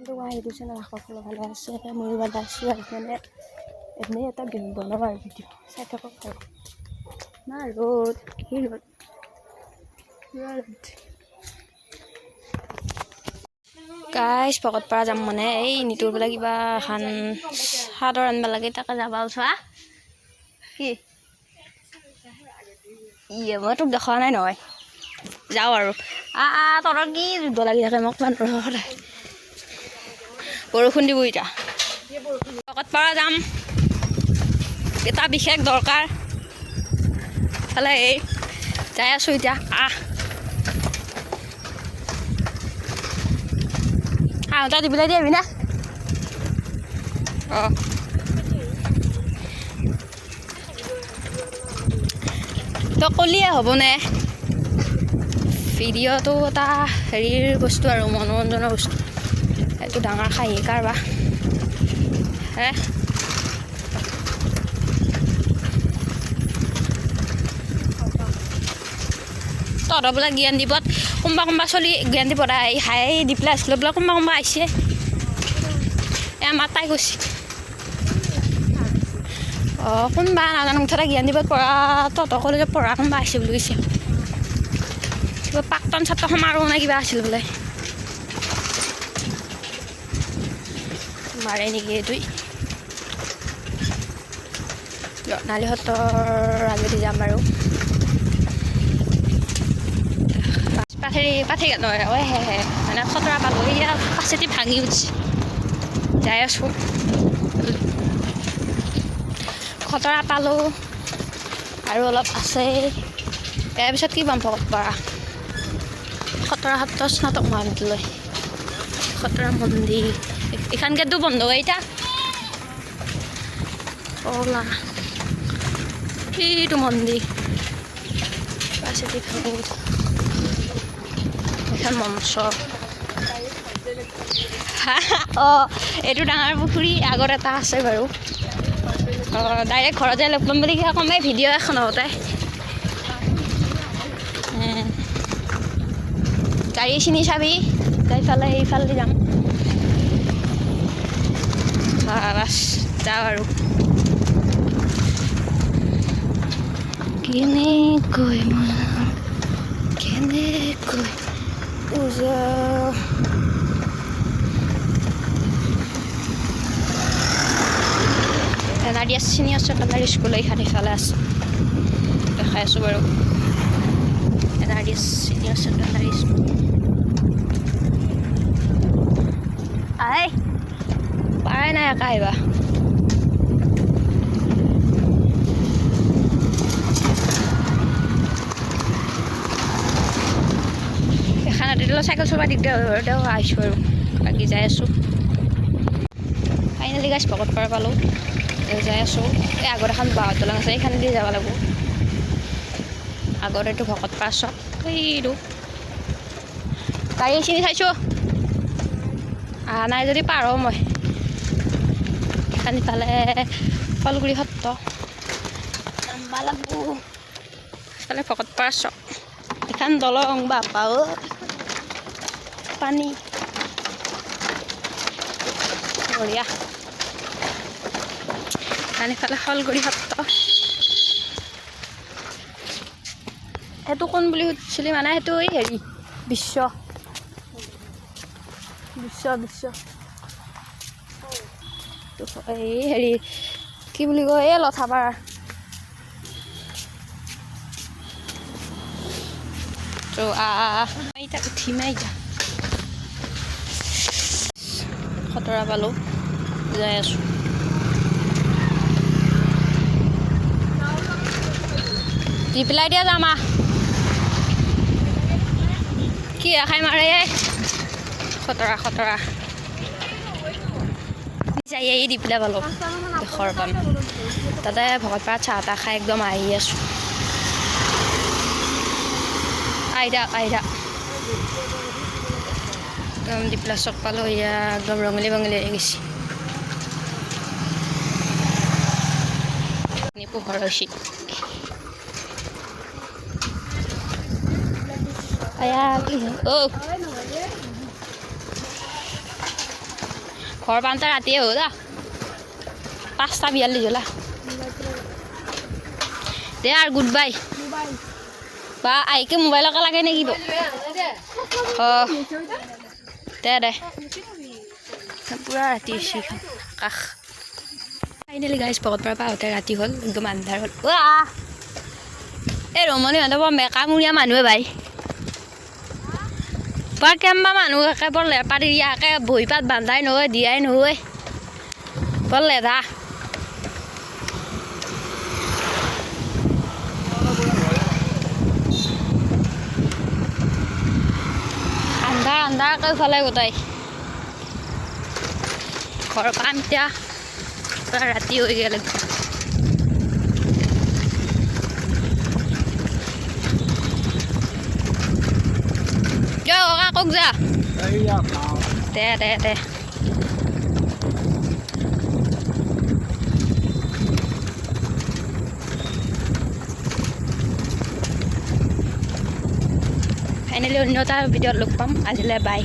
Doa itu sana aku kalau ada saya mau ada suara mana ini ya tapi bola video saya tak tahu nah road guys pokok para jam mana ini tuh lagi bahan hadoran lagi tak ada bau sah iya mau tuh dah kawan noy jauh aru torang ki udah lagi kayak mau kan বৰষুণ দিব এটা পকত পাৰা যাম এটা বিশেষ দৰকাৰ তালে এই যাই আছো এতিয়া এটা দিবলৈ দিবি না তো কলিয়ে হ'বনে ভিডিঅ'টো এটা হেৰিৰ বস্তু আৰু মনোৰঞ্জনৰ বস্তু itu ডাঙৰ খাই কাৰবা হে তহঁতৰ বোলে জ্ঞান দিবত কোনোবা চলি জ্ঞান দিব হাই দি পেলাই আছিলোঁ বোলে কোনোবা আহিছে আমাৰ তাই কৈছে কোনোবা নাজানো মুঠতে জ্ঞান দিবত পঢ়া তহঁতৰ কলেজত পঢ়া কোনোবা আহিছে বুলি কৈছে কিবা প্ৰাক্তন ছাত্ৰ সমাৰোহ নে কিবা আছিল বোলে মাৰে নেকি এইটোই নালিহঁতৰ আগেদি যাম আৰু পাথেৰি নহয় হে মানে খতৰা পালোঁ এয়া পাছেদি ভাঙি উঠিছে যাই আছোঁ খতৰা পালোঁ আৰু অলপ আছে ইয়াৰ পিছত কি পাম পকত পাৰা খতৰা সত্ৰ স্নাতক মহাবিদ্যালয় খতৰা মন্দিৰ এখান গেটটো বন্ধ এইটা ওলা এইটো মন্দিৰ পাছেদি ভাঙি এখন মঞ্চ এইটো ডাঙৰ পুখুৰী আগত এটা আছে বাৰু ডাইৰেক্ট ঘৰত যাই লগ ল'ম বুলি কমেই ভিডিঅ' এখন হওঁতে গাড়ী চিনি চাবি যাই ফালে এইফালে যাম বাছ যাওঁ আৰু কেনেকৈ নাদিয়া চিনিয়ৰ ছেকেণ্ডাৰী স্কুল এইখন ইফালে আছে দেখাই আছোঁ বাৰু নাদিয়া চিনিয়ৰ ছেকেণ্ডাৰী স্কুল পাই নাই একা আহিবা এখানত দিলে চাইকেল চলাব দিগদাৰ হয় দেও আহিছোঁ আৰু লাগি যাই আছোঁ ফাইনেলি গাছ ভকত পাৰা পালোঁ যাই আছোঁ এই আগত এখন বাঁহৰ দলং আছে এইখান দি যাব লাগিব আগত এইটো ভকত পাৰা চক এইটো গাড়ী চিনি চাইছোঁ নাই যদি পাৰোঁ মই এইখান ইফালে ফলগুৰি সত্ৰ নামবা লাগিব ইফালে ভকত পাৰা চক এইখান দলং বাপা পানী বঢ়িয়া এইখান ইফালে ফলগুৰি সত্ৰ সেইটো কোন বুলি সুধিছিলি মানে সেইটো এই হেৰি বিশ্ব এই হেৰি কি বুলি কয় এই লথাপাৰা তো এতিয়া উঠিম এতিয়া খতৰা পালোঁ যাই আছোঁ দি পেলাই দিয়া যাম কি খাই মাৰে খতৰা যাই দি পেলাই পালোঁ দেশৰ পাম তাতে ভকত পাৰাত চাহ তাহ খাই একদম আহি আছোঁ আইদা একদম দি পেলাই চক পালোঁ এয়া একদম ৰঙালী বঙালী আহি গৈছে পোহৰ হৈছে ঘৰ পাওঁতে ৰাতিয়ে হ'ল 5:42 হ'ল দে আৰু গুড বাই বা আহিকে মোবাইলকে লাগে নেকি অঁ দে পুৰা ৰাতি হৈছে কাষ ফাইনেলি গাইজ ভকতপাৰা পাওঁতে ৰাতি হ'ল একদম আন্ধাৰ হ'ল এই ৰমণী সিহঁতৰ বৰ মেকামুৰীয়া মানুহে ভাই বৰ কেম্বা মানুহ একে বৰ লেপাৰি ইয়াকে বহি পাত বান্ধাই নহয় দিয়াই নহয় বৰ লেধা আন্ধাৰকৈ ফালে গোটাই ঘৰ পাম এতিয়া ৰাতি হৈ গ'ল কক যা দে ফাইনেলি অন্য এটা ভিডিঅ'ত লগ পাম আজিলৈ বাই